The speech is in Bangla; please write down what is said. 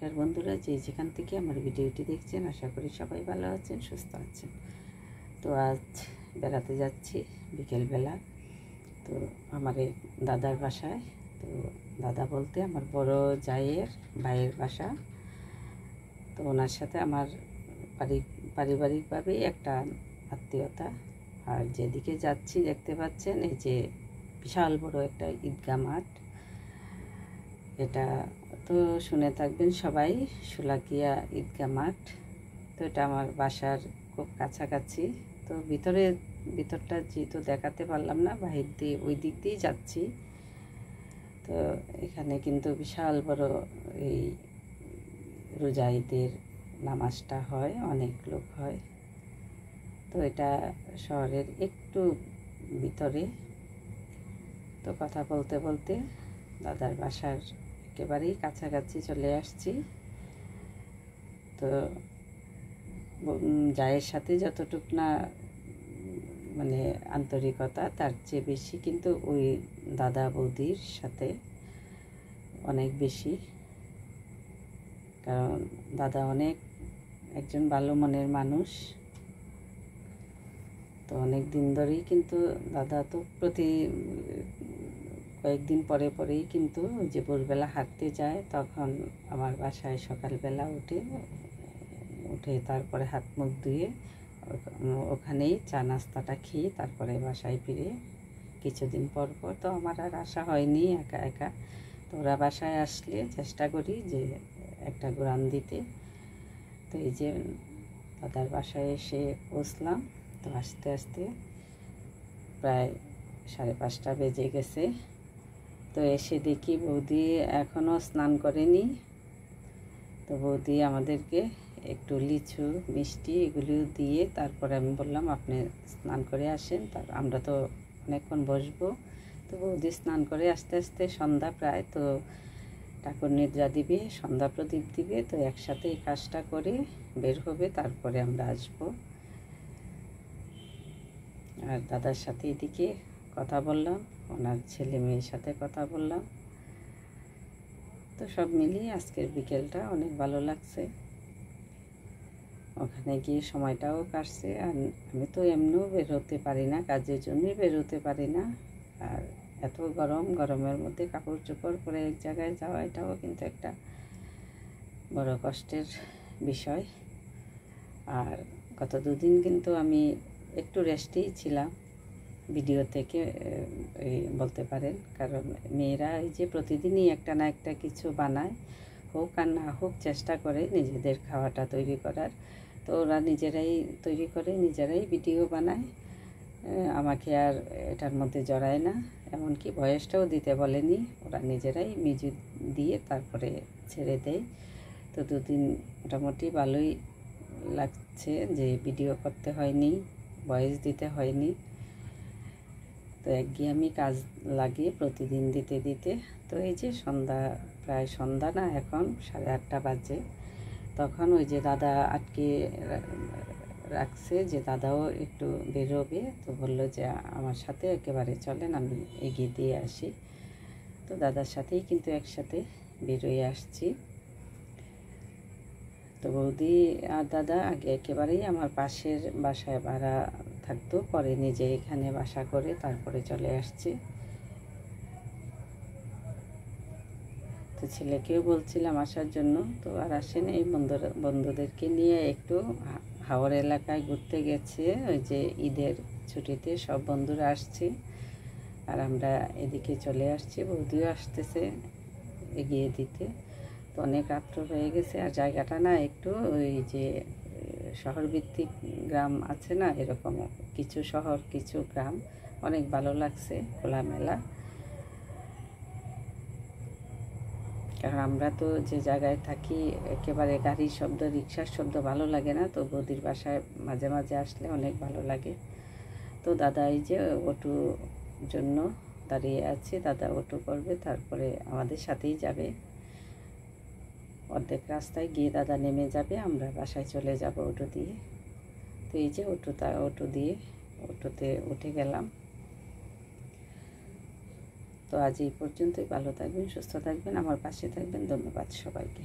নমস্কার বন্ধুরা, যে যেখান থেকে আমার ভিডিওটি দেখছেন আশা করি সবাই ভালো আছেন, সুস্থ আছেন। তো আজ বেড়াতে যাচ্ছি বিকেলবেলা। তো আমার এই দাদার বাসায়, তো দাদা বলতে আমার বড় জায়ের ভাইয়ের বাসা। তো ওনার সাথে আমার পারিবারিকভাবেই একটা আত্মীয়তা। আর যেদিকে যাচ্ছি দেখতে পাচ্ছেন, এই যে বিশাল বড় একটা ঈদগাহ মাঠ। এটা তো শুনে থাকবেন সবাই, শোলাকিয়া ঈদগাহ মাঠ। তো এটা আমার বাসার খুব কাছাকাছি। তো ভিতরটা যেহেতু দেখাতে পারলাম না, বাহির দিয়ে ওই দিক দিয়েই যাচ্ছি। তো এখানে কিন্তু বিশাল বড় এই রোজা ঈদের নামাজটা হয়, অনেক লোক হয়। তো এটা শহরের একটু ভিতরে। তো কথা বলতে বলতে দাদার বাসার একেবারেই কাছাকাছি চলে আসছি। তো জায়ের সাথে যতটুক না মানে আন্তরিকতা, তার চেয়ে বেশি কিন্তু ওই দাদা বৌদির সাথে অনেক বেশি। কারণ দাদা একজন ভালো মনের মানুষ। তো অনেক দিন ধরেই কিন্তু দাদা তো কয়েকদিন পরেই কিন্তু যে ভোরবেলা হাঁটতে যায়, তখন আমার বাসায় সকালবেলা উঠে তারপরে হাত মুখ ধুয়ে ওখানেই চা নাস্তাটা খেয়ে তারপরে বাসায় ফিরে কিছুদিন পর। তো আমার আর আসা হয়নি একা একা। তো ওরা বাসায় আসলে চেষ্টা করি যে একটা ঘুরান দিতে। তো এই যে দাদার বাসায় এসে পৌঁছলাম। তো আস্তে আস্তে প্রায় 5:30 বেজে গেছে। তো এসে দেখি বৌদি এখনও স্নান করেনি। তো বৌদি আমাদেরকে একটু লিচু মিষ্টি এগুলো দিয়ে তারপরে আমি বললাম আপনি স্নান করে আসেন, আমরা তো অনেকক্ষণ বসবো। তো বৌদি স্নান করে আস্তে আস্তে সন্ধ্যা প্রায়, তো ঠাকুর নিদ্রা দিবে, সন্ধ্যা প্রদীপ দিবে। তো একসাথে এই কাজটা করে বের হবে, তারপরে আমরা আসবো। আর দাদার সাথে এদিকে কথা বললাম, ওনার ছেলে মেয়ের সাথে কথা বললাম। তো সব মিলিয়ে আজকের বিকেলটা অনেক ভালো লাগছে। ওখানে গিয়ে সময়টাও কাটছে। আর আমি তো এমনিও বেরোতে পারি না, কাজের জন্যই বেরোতে পারি না। আর এত গরমের মধ্যে কাপড় চোপড় পরে এক জায়গায় যাওয়া, এটাও কিন্তু একটা বড় কষ্টের বিষয়। আর গত দুদিন কিন্তু আমি একটু রেস্টেই ছিলাম ভিডিও থেকে বলতে পারেন। কারণ মেয়েরা এই যে প্রতিদিনই একটা না একটা কিছু বানায়, হোক আর না হোক চেষ্টা করে নিজেদের খাওয়াটা তৈরি করার। তো ওরা নিজেরাই তৈরি করে, নিজেরাই ভিডিও বানায়, আমাকে আর এটার মধ্যে জড়ায় না। এমনকি ভয়েসটাও দিতে বলেনি, ওরা নিজেরাই মিউজিক দিয়ে তারপরে ছেড়ে দেয়। তো দুদিন মোটামুটি ভালোই লাগছে যে ভিডিও করতে হয়নি, ভয়েস দিতে হয়নি। তো একঘেয়েমি কাজ লাগে প্রতিদিন দিতে দিতে। তো এই যে প্রায় সন্ধ্যা না, এখন 8:30 বাজে। তখন ওই যে দাদা আটকে রাখছে যে দাদাও একটু বেরোবে। তো বললো যে আমার সাথে একেবারে চলেন, আমি এগিয়ে দিয়ে আসি। তো দাদার সাথেই কিন্তু একসাথে বেরোয় আসছি। তো বৌদি আর দাদা আগে একেবারেই আমার পাশের বাসায় ভাড়া থাকতো, পরে নিজে এখানে বাসা করে তারপরে চলে আসছে। তো ছেলেকেও বলছিলাম আসার জন্য, তো আর আসেন। এই বন্ধুদেরকে নিয়ে একটু হাওড় এলাকায় ঘুরতে গেছে। ওই যে ঈদের ছুটিতে সব বন্ধুরা আসছে, আর আমরা এদিকে চলে আসছি। বৌদিও আসতেছে এগিয়ে দিতে। তো অনেক রাত্র হয়ে গেছে। আর জায়গাটা না একটু ওই যে শহরভিত্তিক গ্রাম আছে না, এরকম কিছু শহর কিছু গ্রাম, অনেক ভালো লাগছে, খোলামেলা। কারণ আমরা তো যে জায়গায় থাকি একেবারে গাড়ির শব্দ, রিক্সার শব্দ ভালো লাগে না। তো বৌদির বাসায় মাঝে মাঝে আসলে অনেক ভালো লাগে। তো দাদা এই যে অটোর জন্য দাঁড়িয়ে আছে, দাদা অটো করবে, তারপরে আমাদের সাথেই যাবে। অর্ধেক রাস্তায় গিয়ে দাদা নেমে যাবে, আমরা বাসায় চলে যাব অটো দিয়ে। তো এই যে অটোতে উঠে গেলাম। তো আজ এই পর্যন্তই। ভালো থাকবেন, সুস্থ থাকবেন, আমার পাশে থাকবেন। ধন্যবাদ সবাইকে।